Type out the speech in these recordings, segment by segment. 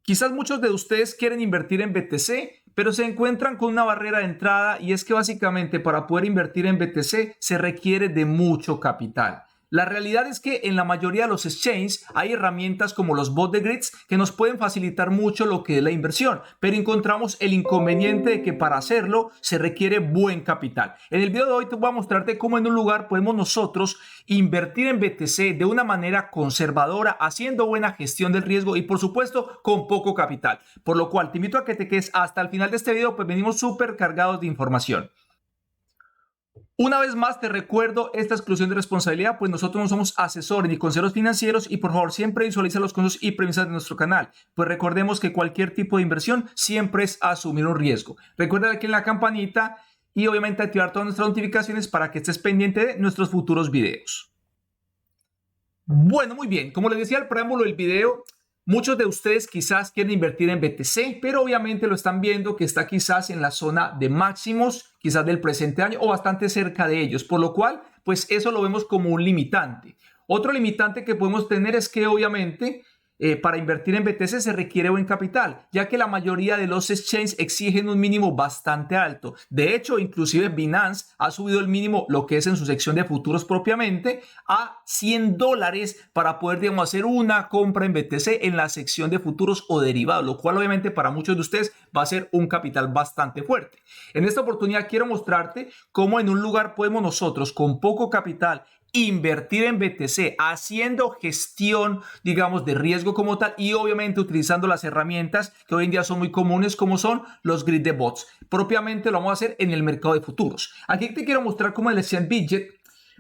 Quizás muchos de ustedes quieren invertir en BTC, pero se encuentran con una barrera de entrada y es que básicamente para poder invertir en BTC se requiere de mucho capital. La realidad es que en la mayoría de los exchanges hay herramientas como los bots de grids que nos pueden facilitar mucho lo que es la inversión, pero encontramos el inconveniente de que para hacerlo se requiere buen capital. En el video de hoy te voy a mostrarte cómo en un lugar podemos nosotros invertir en BTC de una manera conservadora, haciendo buena gestión del riesgo y por supuesto con poco capital. Por lo cual te invito a que te quedes hasta el final de este video, pues venimos súper cargados de información. Una vez más te recuerdo esta exclusión de responsabilidad, pues nosotros no somos asesores ni consejeros financieros y por favor siempre visualiza los consejos y premisas de nuestro canal, pues recordemos que cualquier tipo de inversión siempre es asumir un riesgo. Recuerda aquí en la campanita y obviamente activar todas nuestras notificaciones para que estés pendiente de nuestros futuros videos. Bueno, muy bien, como les decía al preámbulo del video, muchos de ustedes quizás quieren invertir en BTC, pero obviamente lo están viendo que está quizás en la zona de máximos, quizás del presente año o bastante cerca de ellos, por lo cual, pues eso lo vemos como un limitante. Otro limitante que podemos tener es que obviamente para invertir en BTC se requiere buen capital, ya que la mayoría de los exchanges exigen un mínimo bastante alto. De hecho, inclusive Binance ha subido el mínimo, lo que es en su sección de futuros propiamente, a $100 para poder, digamos, hacer una compra en BTC en la sección de futuros o derivados, lo cual obviamente para muchos de ustedes va a ser un capital bastante fuerte. En esta oportunidad quiero mostrarte cómo en un lugar podemos nosotros con poco capital invertir en BTC, haciendo gestión, digamos, de riesgo como tal y obviamente utilizando las herramientas que hoy en día son muy comunes como son los grid de bots. Propiamente lo vamos a hacer en el mercado de futuros. Aquí te quiero mostrar cómo el exchange Bitget,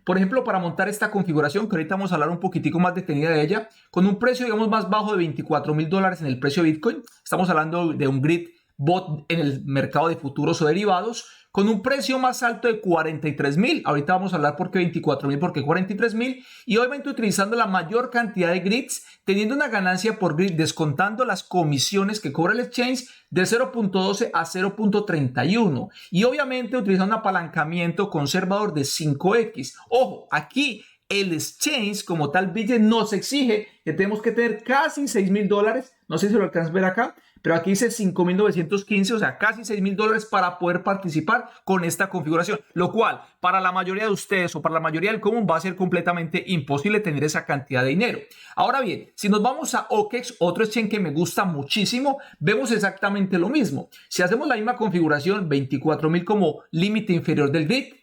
por ejemplo, para montar esta configuración, que ahorita vamos a hablar un poquitico más detenida de ella, con un precio, digamos, más bajo de $24,000 en el precio de Bitcoin. Estamos hablando de un grid bot en el mercado de futuros o derivados, con un precio más alto de 43,000. Ahorita vamos a hablar por qué 24,000, por qué 43,000. Y obviamente utilizando la mayor cantidad de grids, teniendo una ganancia por grid, descontando las comisiones que cobra el exchange de 0.12 a 0.31. Y obviamente utilizando un apalancamiento conservador de 5x. Ojo, aquí el exchange como tal Bitget nos exige que tenemos que tener casi $6,000. No sé si lo alcanzas a ver acá, pero aquí dice 5,915, o sea, casi $6,000 para poder participar con esta configuración, lo cual para la mayoría de ustedes o para la mayoría del común va a ser completamente imposible tener esa cantidad de dinero. Ahora bien, si nos vamos a OKEX, otro exchange que me gusta muchísimo, vemos exactamente lo mismo. Si hacemos la misma configuración, 24,000 como límite inferior del grid,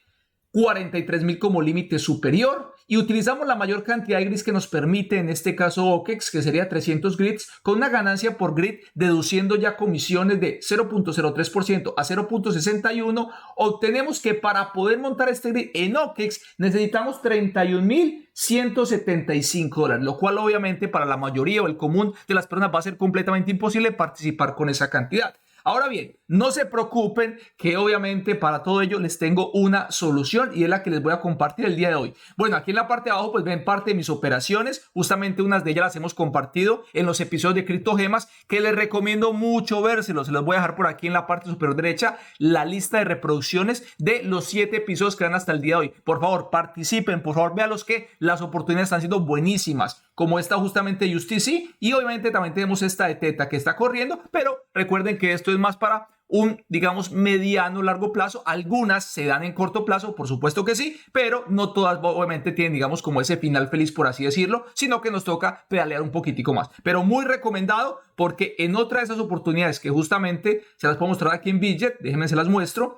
43,000 como límite superior y utilizamos la mayor cantidad de grids que nos permite, en este caso OKEX, que sería 300 grids, con una ganancia por grid deduciendo ya comisiones de 0.03% a 0.61, obtenemos que para poder montar este grid en OKEX necesitamos $31,175, lo cual obviamente para la mayoría o el común de las personas va a ser completamente imposible participar con esa cantidad. Ahora bien, no se preocupen que obviamente para todo ello les tengo una solución y es la que les voy a compartir el día de hoy. Bueno, aquí en la parte de abajo pues ven parte de mis operaciones, justamente unas de ellas las hemos compartido en los episodios de Criptogemas que les recomiendo mucho vérselos. Se los voy a dejar por aquí en la parte superior derecha la lista de reproducciones de los 7 episodios que dan hasta el día de hoy. Por favor, participen, por favor, véanlos que las oportunidades están siendo buenísimas, como esta justamente de USTC y obviamente también tenemos esta de Teta que está corriendo, pero recuerden que esto es más para un, digamos, mediano largo plazo. Algunas se dan en corto plazo, por supuesto que sí, pero no todas obviamente tienen, digamos, como ese final feliz, por así decirlo, sino que nos toca pedalear un poquitico más. Pero muy recomendado porque en otra de esas oportunidades que justamente se las puedo mostrar aquí en Bitget, déjenme se las muestro.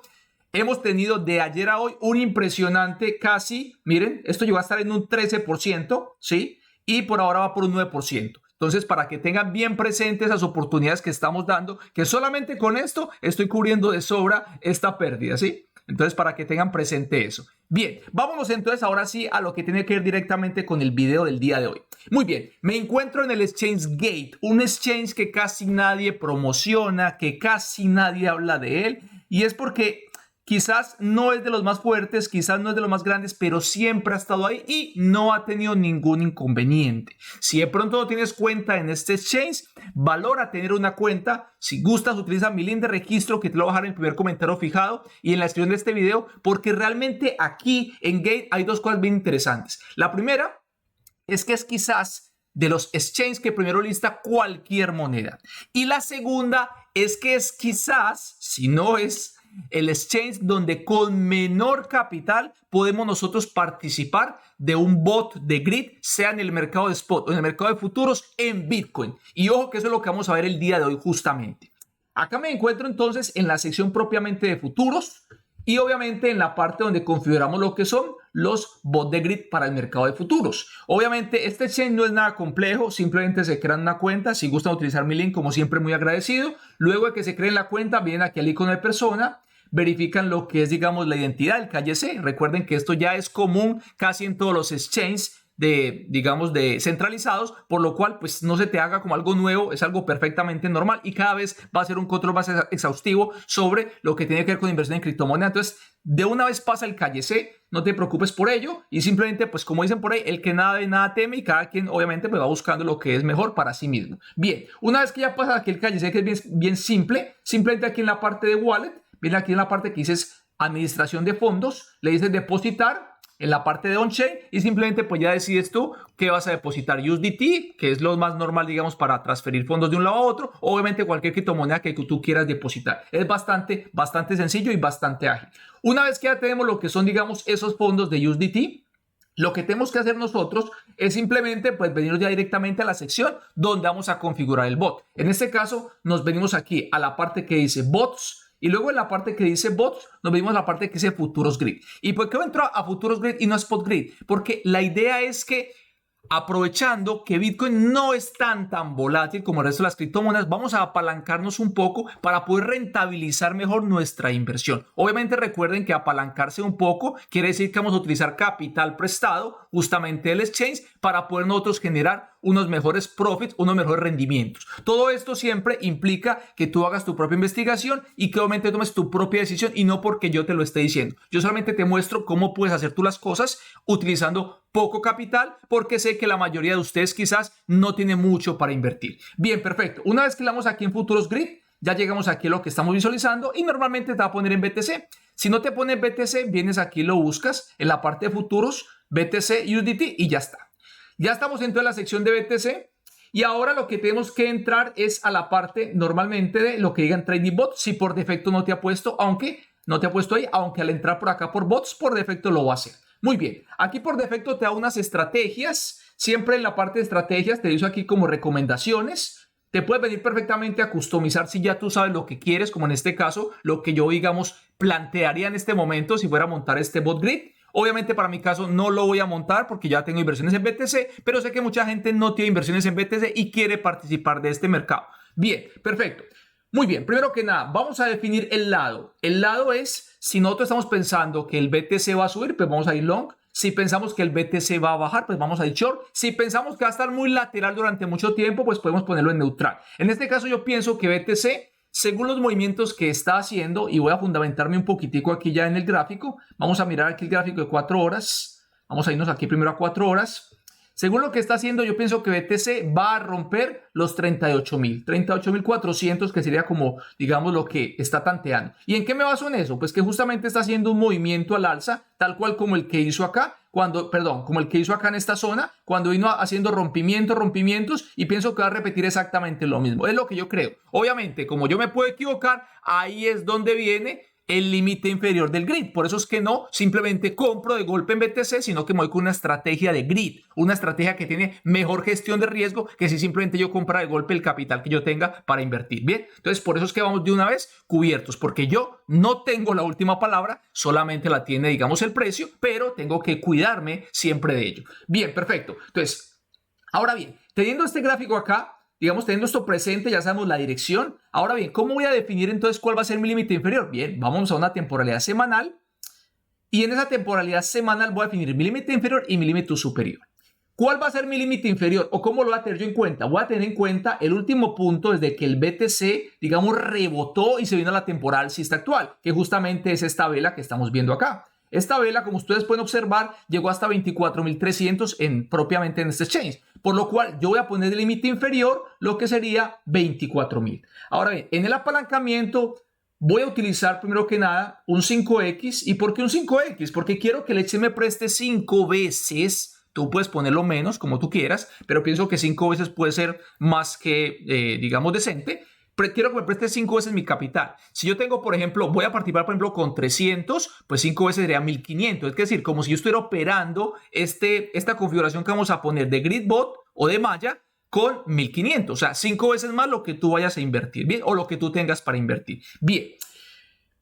Hemos tenido de ayer a hoy un impresionante casi, miren, esto llegó a estar en un 13%, ¿sí? Y por ahora va por un 9%. Entonces, para que tengan bien presentes esas oportunidades que estamos dando, que solamente con esto estoy cubriendo de sobra esta pérdida, ¿sí? Entonces, para que tengan presente eso. Bien, vámonos entonces ahora sí a lo que tiene que ver directamente con el video del día de hoy. Muy bien, me encuentro en el Exchange Gate, un exchange que casi nadie promociona, que casi nadie habla de él, y es porque quizás no es de los más fuertes, quizás no es de los más grandes, pero siempre ha estado ahí y no ha tenido ningún inconveniente. Si de pronto no tienes cuenta en este exchange, valora tener una cuenta. Si gustas, utiliza mi link de registro que te lo voy a dejar en el primer comentario fijado y en la descripción de este video, porque realmente aquí en Gate hay dos cosas bien interesantes. La primera es que es quizás de los exchanges que primero lista cualquier moneda. Y la segunda es que es quizás, si no es el exchange donde con menor capital podemos nosotros participar de un bot de grid, sea en el mercado de spot o en el mercado de futuros en Bitcoin. Y ojo que eso es lo que vamos a ver el día de hoy justamente. Acá me encuentro entonces en la sección propiamente de futuros y obviamente en la parte donde configuramos lo que son los bots de grid para el mercado de futuros. Obviamente este exchange no es nada complejo, simplemente se crean una cuenta. Si gustan utilizar mi link, como siempre, muy agradecido. Luego de que se creen la cuenta, vienen aquí al icono de persona, verifican lo que es, digamos, la identidad, el KYC. Recuerden que esto ya es común casi en todos los exchanges de centralizados, por lo cual pues no se te haga como algo nuevo, es algo perfectamente normal y cada vez va a ser un control más exhaustivo sobre lo que tiene que ver con inversión en criptomonedas. Entonces, de una vez pasa el KYC, no te preocupes por ello y simplemente, pues como dicen por ahí, el que nada ve, nada teme y cada quien obviamente pues va buscando lo que es mejor para sí mismo. Bien, una vez que ya pasa aquí el KYC, que es bien simple, simplemente aquí en la parte de wallet, viene aquí en la parte que dices administración de fondos, le dices depositar en la parte de on-chain y simplemente pues ya decides tú qué vas a depositar, USDT, que es lo más normal, digamos, para transferir fondos de un lado a otro, obviamente cualquier criptomoneda que tú quieras depositar. Es bastante sencillo y bastante ágil. Una vez que ya tenemos lo que son, digamos, esos fondos de USDT, lo que tenemos que hacer nosotros es simplemente pues venirnos ya directamente a la sección donde vamos a configurar el bot. En este caso nos venimos aquí a la parte que dice bots. Y luego en la parte que dice bots, nos venimos a la parte que dice futuros grid. ¿Y por qué entro a futuros grid y no a spot grid? Porque la idea es que aprovechando que Bitcoin no es tan volátil como el resto de las criptomonedas, vamos a apalancarnos un poco para poder rentabilizar mejor nuestra inversión. Obviamente recuerden que apalancarse un poco quiere decir que vamos a utilizar capital prestado justamente del exchange para poder nosotros generar unos mejores profits, unos mejores rendimientos. Todo esto siempre implica que tú hagas tu propia investigación y que obviamente tomes tu propia decisión y no porque yo te lo esté diciendo. Yo solamente te muestro cómo puedes hacer tú las cosas utilizando poco capital porque sé que la mayoría de ustedes quizás no tiene mucho para invertir. Bien, perfecto. Una vez que le damos aquí en Futuros Grid, ya llegamos aquí a lo que estamos visualizando y normalmente te va a poner en BTC. Si no te pone en BTC, vienes aquí y lo buscas en la parte de futuros, BTC, USDT y ya está. Ya estamos dentro de la sección de BTC y ahora lo que tenemos que entrar es a la parte normalmente de lo que digan Trading Bot. Si por defecto no te ha puesto, aunque no te ha puesto ahí, aunque al entrar por acá por bots, por defecto lo va a hacer. Muy bien, aquí por defecto te da unas estrategias. Siempre en la parte de estrategias te dice aquí como recomendaciones. Te puedes venir perfectamente a customizar si ya tú sabes lo que quieres, como en este caso, lo que yo, digamos, plantearía en este momento si fuera a montar este bot grid. Obviamente para mi caso no lo voy a montar porque ya tengo inversiones en BTC, pero sé que mucha gente no tiene inversiones en BTC y quiere participar de este mercado. Bien, perfecto. Muy bien, primero que nada, vamos a definir el lado. El lado es, si nosotros estamos pensando que el BTC va a subir, pues vamos a ir long. Si pensamos que el BTC va a bajar, pues vamos a ir short. Si pensamos que va a estar muy lateral durante mucho tiempo, pues podemos ponerlo en neutral. En este caso yo pienso que BTC, según los movimientos que está haciendo, y voy a fundamentarme un poquitico aquí ya en el gráfico, vamos a mirar aquí el gráfico de 4 horas. Vamos a irnos aquí primero a 4 horas. Según lo que está haciendo, yo pienso que BTC va a romper los 38.400, que sería como, digamos, lo que está tanteando. ¿Y en qué me baso en eso? Pues que justamente está haciendo un movimiento al alza, tal cual como el que hizo acá, como el que hizo acá en esta zona, cuando vino haciendo rompimientos, y pienso que va a repetir exactamente lo mismo. Es lo que yo creo. Obviamente, como yo me puedo equivocar, ahí es donde viene el límite inferior del grid. Por eso es que no simplemente compro de golpe en BTC, sino que me voy con una estrategia de grid, una estrategia que tiene mejor gestión de riesgo que si simplemente yo comprar de golpe el capital que yo tenga para invertir. Bien, entonces por eso es que vamos de una vez cubiertos, porque yo no tengo la última palabra, solamente la tiene, digamos, el precio, pero tengo que cuidarme siempre de ello. Bien, perfecto. Entonces, ahora bien, teniendo este gráfico acá, digamos, teniendo esto presente, ya sabemos la dirección. Ahora bien, ¿cómo voy a definir entonces cuál va a ser mi límite inferior? Bien, vamos a una temporalidad semanal y en esa temporalidad semanal voy a definir mi límite inferior y mi límite superior. ¿Cuál va a ser mi límite inferior o cómo lo voy a tener yo en cuenta? Voy a tener en cuenta el último punto desde que el BTC, digamos, rebotó y se vino a la temporada alcista actual, que justamente es esta vela que estamos viendo acá. Esta vela, como ustedes pueden observar, llegó hasta 24.300 propiamente en este exchange, por lo cual yo voy a poner el límite inferior, lo que sería 24.000. Ahora bien, en el apalancamiento voy a utilizar primero que nada un 5X. ¿Y por qué un 5X? Porque quiero que el exchange me preste 5 veces Tú puedes ponerlo menos, como tú quieras, pero pienso que 5 veces puede ser más que, digamos, decente. Pero quiero que me prestes 5 veces mi capital. Si yo tengo, por ejemplo, voy a participar, por ejemplo, con 300, pues 5 veces sería 1500. Es decir, como si yo estuviera operando esta configuración que vamos a poner de GridBot o de Maya con 1500. O sea, 5 veces más lo que tú vayas a invertir, ¿bien? O lo que tú tengas para invertir. Bien.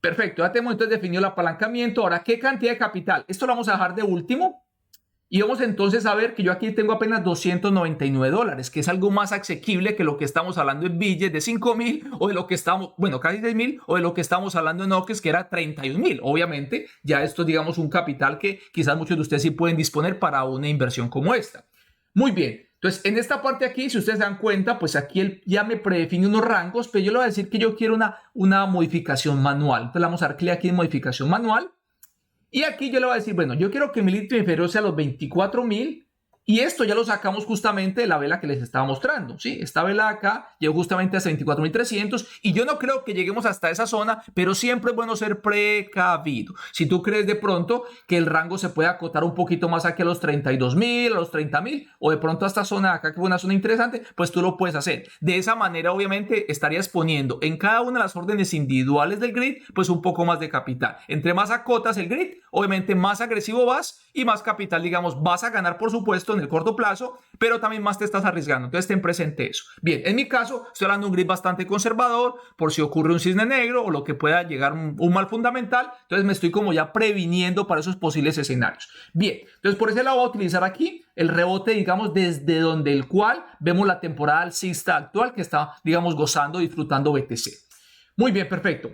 Perfecto. Ya tenemos entonces definido el apalancamiento. Ahora, ¿qué cantidad de capital? Esto lo vamos a dejar de último. Y vamos entonces a ver que yo aquí tengo apenas $299, que es algo más asequible que lo que estamos hablando en billetes de 5,000 o de lo que estamos, bueno, casi 6,000 o de lo que estamos hablando en OKEX, que era 31,000. Obviamente, ya esto es, digamos, un capital que quizás muchos de ustedes sí pueden disponer para una inversión como esta. Muy bien. Entonces, en esta parte aquí, si ustedes se dan cuenta, pues aquí él ya me predefine unos rangos, pero yo le voy a decir que yo quiero una modificación manual. Entonces, le vamos a dar clic aquí en modificación manual. Y aquí yo le voy a decir, bueno, yo quiero que mi límite inferior sea los 24,000 y esto ya lo sacamos justamente de la vela que les estaba mostrando, ¿sí? Esta vela acá llegó justamente hasta 24,300 y yo no creo que lleguemos hasta esa zona, pero siempre es bueno ser precavido. Si tú crees de pronto que el rango se puede acotar un poquito más aquí a los 32,000, a los 30,000 o de pronto a esta zona acá que fue una zona interesante, pues tú lo puedes hacer. De esa manera obviamente estarías poniendo en cada una de las órdenes individuales del grid pues un poco más de capital. Entre más acotas el grid, obviamente más agresivo vas y más capital, digamos, vas a ganar, por supuesto, en el corto plazo, pero también más te estás arriesgando. Entonces, ten presente eso. Bien, en mi caso, estoy hablando de un grid bastante conservador, por si ocurre un cisne negro o lo que pueda llegar un mal fundamental. Entonces, me estoy como ya previniendo para esos posibles escenarios. Bien, entonces, por ese lado voy a utilizar aquí el rebote, digamos, desde donde el cual vemos la temporada alcista actual que está, digamos, gozando, disfrutando BTC. Muy bien, perfecto.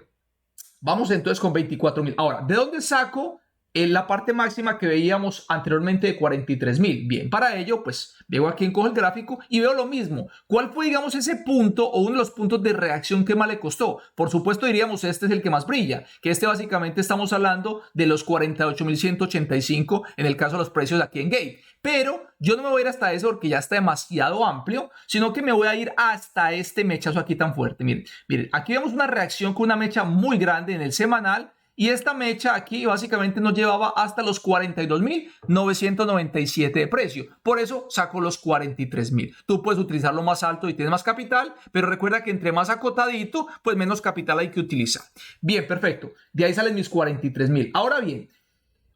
Vamos entonces con 24,000. Ahora, ¿de dónde saco en la parte máxima que veíamos anteriormente de 43,000? Bien, para ello, pues vengo aquí en Coge el gráfico y veo lo mismo. ¿Cuál fue, digamos, ese punto o uno de los puntos de reacción que más le costó? Por supuesto, diríamos, este es el que más brilla, que básicamente estamos hablando de los 48,185 en el caso de los precios aquí en Gate. Pero yo no me voy a ir hasta eso porque ya está demasiado amplio, sino que me voy a ir hasta este mechazo aquí tan fuerte. Miren, aquí vemos una reacción con una mecha muy grande en el semanal. Y esta mecha aquí básicamente nos llevaba hasta los 42,997 de precio. Por eso saco los 43,000. Tú puedes utilizarlo más alto y tienes más capital, pero recuerda que entre más acotadito, pues menos capital hay que utilizar. Bien, perfecto. De ahí salen mis 43,000. Ahora bien,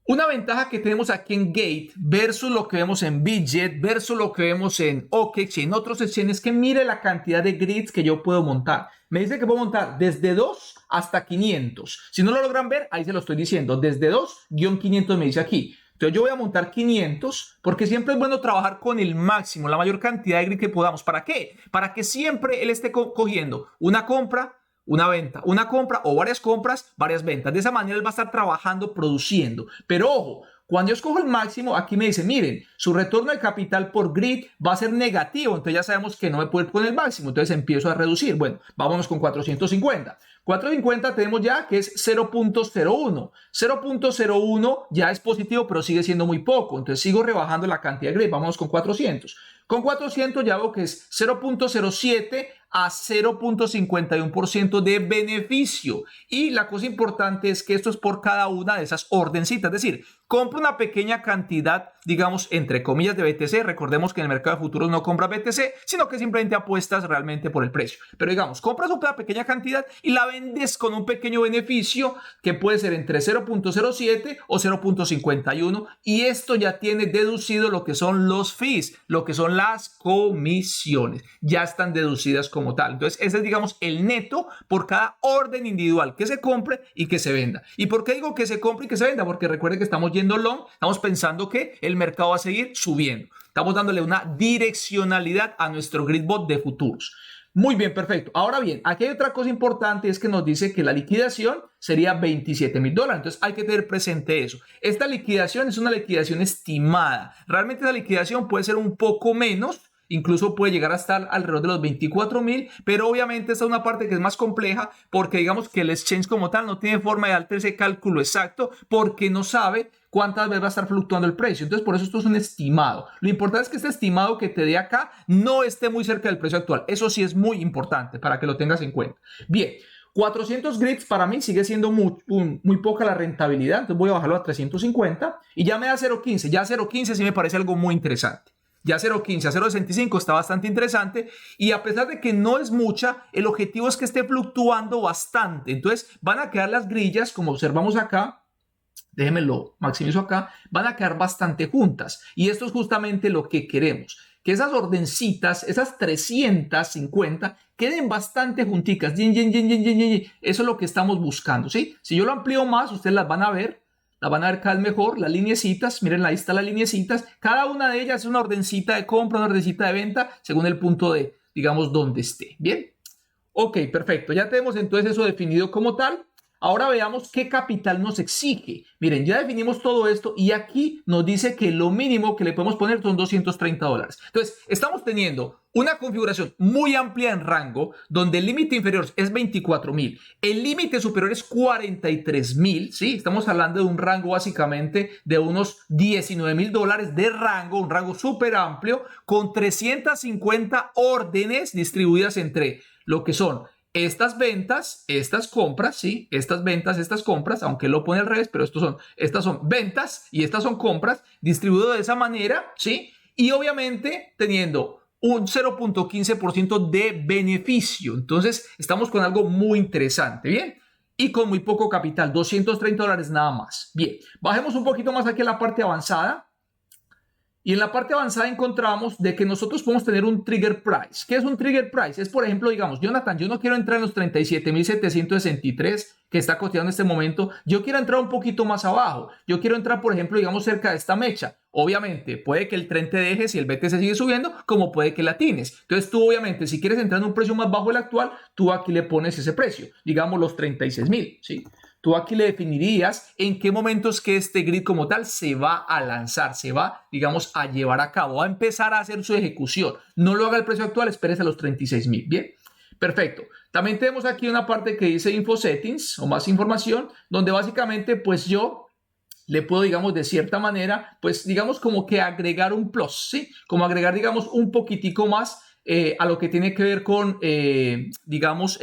una ventaja que tenemos aquí en Gate versus lo que vemos en Bitget, versus lo que vemos en OKEX y en otros exchanges, es que mire la cantidad de grids que yo puedo montar. Me dice que puedo montar desde 2 hasta 500. Si no lo logran ver, ahí se lo estoy diciendo. Desde 2-500 me dice aquí. Entonces yo voy a montar 500 porque siempre es bueno trabajar con el máximo, la mayor cantidad de grids que podamos. ¿Para qué? Para que siempre él esté cogiendo una compra, una venta, una compra o varias compras, varias ventas. De esa manera él va a estar trabajando, produciendo. Pero ojo, cuando yo escojo el máximo, aquí me dice, miren, su retorno de capital por grid va a ser negativo. Entonces ya sabemos que no me puedo ir con el máximo. Entonces empiezo a reducir. Bueno, vámonos con 450. 450 tenemos ya que es 0.01. 0.01 ya es positivo, pero sigue siendo muy poco. Entonces sigo rebajando la cantidad de grid. Vámonos con 400. Con 400 ya veo que es 0.07 a 0.51% de beneficio. Y la cosa importante es que esto es por cada una de esas ordencitas. Es decir, compra una pequeña cantidad, digamos, entre comillas, de BTC. Recordemos que en el mercado de futuros no compras BTC, sino que simplemente apuestas realmente por el precio. Pero digamos, compras una pequeña cantidad y la vendes con un pequeño beneficio que puede ser entre 0.07 o 0.51. Y esto ya tiene deducido lo que son los fees, lo que son las comisiones. Ya están deducidas como tal. Entonces, ese es, digamos, el neto por cada orden individual que se compre y que se venda. ¿Y por qué digo que se compre y que se venda? Porque recuerden que estamos yendo long, estamos pensando que el mercado va a seguir subiendo. Estamos dándole una direccionalidad a nuestro GridBot de futuros. Muy bien, perfecto. Ahora bien, aquí hay otra cosa importante, es que nos dice que la liquidación sería $27,000. Entonces hay que tener presente eso. Esta liquidación es una liquidación estimada. Realmente la liquidación puede ser un poco menos, incluso puede llegar a estar alrededor de los 24,000, pero obviamente esta es una parte que es más compleja porque digamos que el exchange como tal no tiene forma de darte ese cálculo exacto porque no sabe cuántas veces va a estar fluctuando el precio. Entonces, por eso esto es un estimado. Lo importante es que este estimado que te dé acá no esté muy cerca del precio actual. Eso sí es muy importante para que lo tengas en cuenta. Bien. 400 grids para mí sigue siendo muy poca la rentabilidad, entonces voy a bajarlo a 350 y ya me da 0.15. Ya 0.15 sí me parece algo muy interesante. Ya 0.15 a 0.65 está bastante interesante y a pesar de que no es mucha, el objetivo es que esté fluctuando bastante. Entonces van a quedar las grillas, como observamos acá, déjenme lo maximizo acá, van a quedar bastante juntas y esto es justamente lo que queremos, que esas ordencitas, esas 350 queden bastante junticas. Eso es lo que estamos buscando, ¿sí? Si yo lo amplío más, ustedes las van a ver cada vez mejor, las lineecitas, miren, ahí están las lineecitas, cada una de ellas es una ordencita de compra, una ordencita de venta, según el punto de, digamos, donde esté, ¿bien? Ok, perfecto, ya tenemos entonces eso definido como tal. Ahora veamos qué capital nos exige. Miren, ya definimos todo esto y aquí nos dice que lo mínimo que le podemos poner son $230. Entonces, estamos teniendo una configuración muy amplia en rango, donde el límite inferior es 24.000, el límite superior es 43.000, ¿sí? Estamos hablando de un rango básicamente de unos $19.000 de rango, un rango súper amplio, con 350 órdenes distribuidas entre lo que son estas ventas, estas compras, ¿sí? Estas ventas, estas compras, aunque lo pone al revés, pero estas son ventas y estas son compras, distribuido de esa manera, ¿sí? Y obviamente teniendo un 0.15% de beneficio. Entonces, estamos con algo muy interesante, ¿bien? Y con muy poco capital, $230 nada más. Bien, bajemos un poquito más aquí a la parte avanzada. Y en la parte avanzada encontramos de que nosotros podemos tener un trigger price. ¿Qué es un trigger price? Es, por ejemplo, digamos, Jonathan, yo no quiero entrar en los 37.763 que está cotizando en este momento. Yo quiero entrar un poquito más abajo. Yo quiero entrar, por ejemplo, digamos, cerca de esta mecha. Obviamente, puede que el tren te deje si el BTC sigue subiendo, como puede que la tienes. Entonces, tú, obviamente, si quieres entrar en un precio más bajo del actual, tú aquí le pones ese precio. Digamos, los 36.000, ¿sí? Tú aquí le definirías en qué momentos que este grid como tal se va a lanzar, se va, digamos, a llevar a cabo, a empezar a hacer su ejecución. No lo haga el precio actual, espérese a los 36.000. Bien, perfecto. También tenemos aquí una parte que dice Info Settings o más información, donde básicamente pues yo le puedo, digamos, de cierta manera, pues digamos como que agregar un plus, ¿sí? Como agregar, digamos, un poquitico más a lo que tiene que ver con, digamos,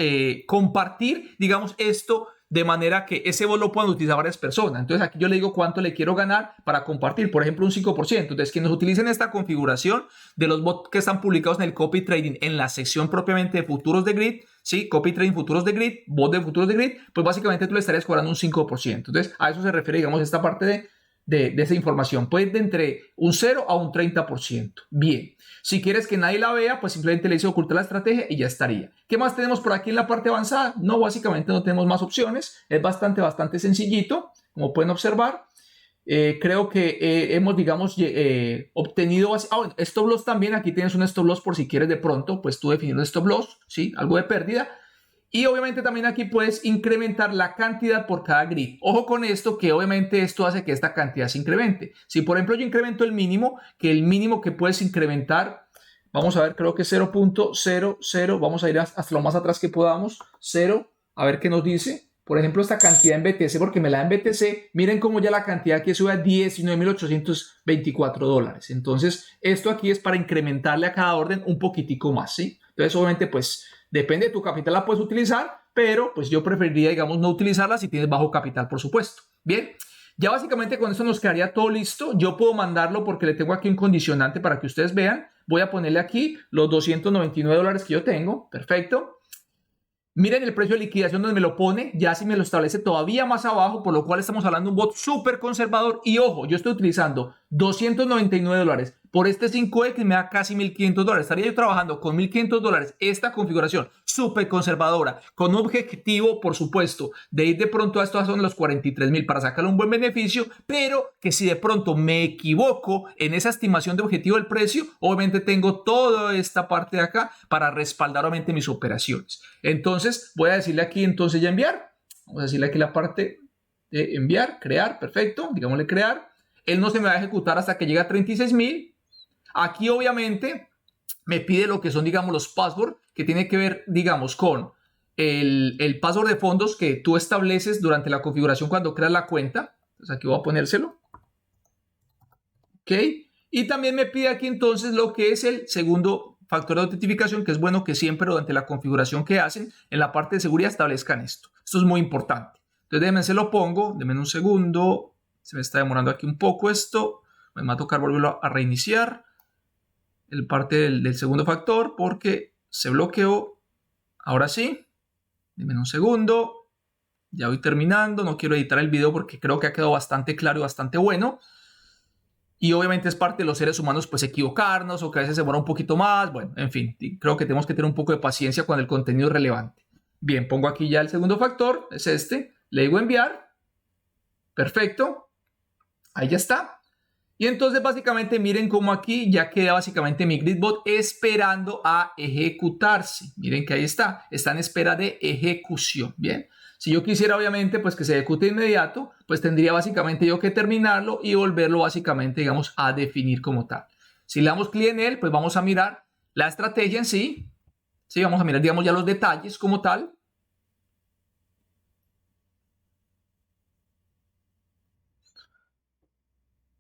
compartir, digamos, esto de manera que ese bot lo puedan utilizar varias personas. Entonces aquí yo le digo cuánto le quiero ganar para compartir, por ejemplo un 5%. Entonces quienes utilicen esta configuración de los bots que están publicados en el Copy Trading en la sección propiamente de futuros de grid, ¿sí? Copy Trading futuros de grid, bot de futuros de grid, pues básicamente tú le estarías cobrando un 5%. Entonces a eso se refiere, digamos, esta parte de esa información. Puede ir de entre un 0 a un 30%. Bien. Si quieres que nadie la vea, pues simplemente le dice ocultar la estrategia y ya estaría. ¿Qué más tenemos por aquí en la parte avanzada? No, básicamente no tenemos más opciones. Es bastante sencillito, como pueden observar. Creo que hemos, digamos, obtenido... bueno, stop loss también. Aquí tienes un stop loss por si quieres de pronto, pues tú definir un stop loss, ¿sí? Algo de pérdida. Y obviamente también aquí puedes incrementar la cantidad por cada grid. Ojo con esto, que obviamente esto hace que esta cantidad se incremente. Si por ejemplo yo incremento el mínimo, que el mínimo que puedes incrementar, vamos a ver, creo que 0.00, vamos a ir hasta lo más atrás que podamos, 0, a ver qué nos dice. Por ejemplo, esta cantidad en BTC, porque me la da en BTC, miren cómo ya la cantidad que sube a $19.824. Entonces, esto aquí es para incrementarle a cada orden un poquitico más, ¿sí? Entonces, obviamente, pues... depende de tu capital, la puedes utilizar, pero pues yo preferiría, digamos, no utilizarla si tienes bajo capital, por supuesto. Bien, ya básicamente con esto nos quedaría todo listo. Yo puedo mandarlo porque le tengo aquí un condicionante para que ustedes vean. Voy a ponerle aquí los $299 que yo tengo. Perfecto. Miren el precio de liquidación donde me lo pone, ya si me lo establece todavía más abajo, por lo cual estamos hablando de un bot súper conservador. Y ojo, yo estoy utilizando $299 por este 5X, me da casi $1.500. Estaría yo trabajando con $1.500 esta configuración súper conservadora, con un objetivo, por supuesto, de ir de pronto a estos son los 43.000 para sacarle un buen beneficio, pero que si de pronto me equivoco en esa estimación de objetivo del precio, obviamente tengo toda esta parte de acá para respaldar obviamente mis operaciones. Entonces voy a decirle aquí entonces ya enviar. Vamos a decirle aquí la parte de enviar, crear, perfecto, digámosle crear. Él no se me va a ejecutar hasta que llegue a 36.000. Aquí obviamente me pide lo que son, digamos, los passwords que tiene que ver, digamos, con el password de fondos que tú estableces durante la configuración cuando creas la cuenta. Entonces aquí voy a ponérselo. Ok. Y también me pide aquí entonces lo que es el segundo factor de autentificación que es bueno que siempre durante la configuración que hacen en la parte de seguridad establezcan esto. Esto es muy importante. Entonces déjenme, se lo pongo, denme un segundo, se me está demorando aquí un poco esto, me va a tocar volverlo a reiniciar, el parte del segundo factor porque se bloqueó. Ahora sí, denme un segundo. Ya voy terminando, no quiero editar el video porque creo que ha quedado bastante claro y bastante bueno. Y obviamente es parte de los seres humanos pues equivocarnos o que a veces se demora un poquito más. Bueno, en fin, creo que tenemos que tener un poco de paciencia cuando el contenido es relevante. Bien, pongo aquí ya el segundo factor, es este. Le digo enviar. Perfecto. Ahí ya está. Y entonces básicamente miren cómo aquí ya queda básicamente mi Gridbot esperando a ejecutarse. Miren que ahí está en espera de ejecución. Bien. Si yo quisiera, obviamente, pues que se ejecute de inmediato, pues tendría básicamente yo que terminarlo y volverlo básicamente, digamos, a definir como tal. Si le damos clic en él, pues vamos a mirar la estrategia en sí. Sí, vamos a mirar, digamos, ya los detalles como tal.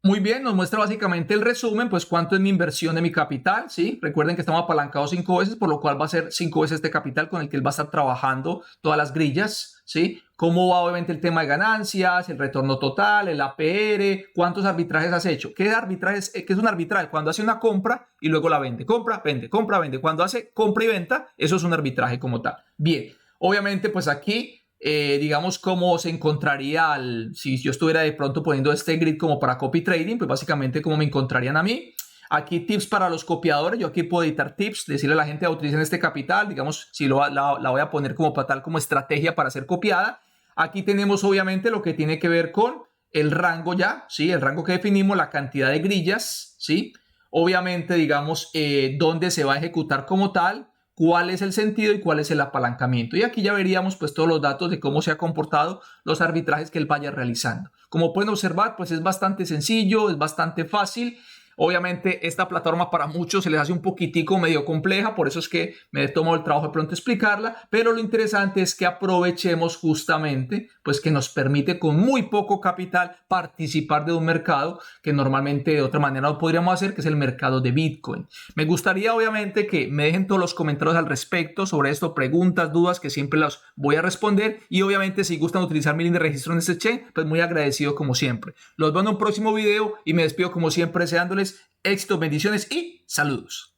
Muy bien, nos muestra básicamente el resumen, pues cuánto es mi inversión de mi capital, ¿sí? Recuerden que estamos apalancados 5 veces, por lo cual va a ser 5 veces este capital con el que él va a estar trabajando todas las grillas, ¿sí? Cómo va obviamente el tema de ganancias, el retorno total, el APR, cuántos arbitrajes has hecho. ¿Qué arbitrajes? ¿Qué es un arbitraje? Cuando hace una compra y luego la vende. Compra, vende, compra, vende. Cuando hace compra y venta, eso es un arbitraje como tal. Bien, obviamente pues aquí digamos cómo se encontraría si yo estuviera de pronto poniendo este grid como para copy trading, pues básicamente cómo me encontrarían a mí. Aquí tips para los copiadores, yo aquí puedo editar tips, decirle a la gente utilicen este capital, digamos si la voy a poner como para tal como estrategia para ser copiada. Aquí tenemos obviamente lo que tiene que ver con el rango ya, ¿sí? El rango que definimos, la cantidad de grillas, ¿sí? Obviamente digamos dónde se va a ejecutar como tal, cuál es el sentido y cuál es el apalancamiento. Y aquí ya veríamos pues todos los datos de cómo se han comportado los arbitrajes que él vaya realizando. Como pueden observar, pues es bastante sencillo, es bastante fácil. Obviamente esta plataforma para muchos se les hace un poquitico medio compleja, por eso es que me he tomado el trabajo de pronto explicarla, pero lo interesante es que aprovechemos justamente pues que nos permite con muy poco capital participar de un mercado que normalmente de otra manera no podríamos hacer, que es el mercado de Bitcoin. Me gustaría obviamente que me dejen todos los comentarios al respecto sobre esto, preguntas, dudas, que siempre las voy a responder, y obviamente si gustan utilizar mi link de registro en este chain, pues muy agradecido como siempre. Los veo en un próximo video y me despido como siempre deseándoles éxitos, bendiciones y saludos.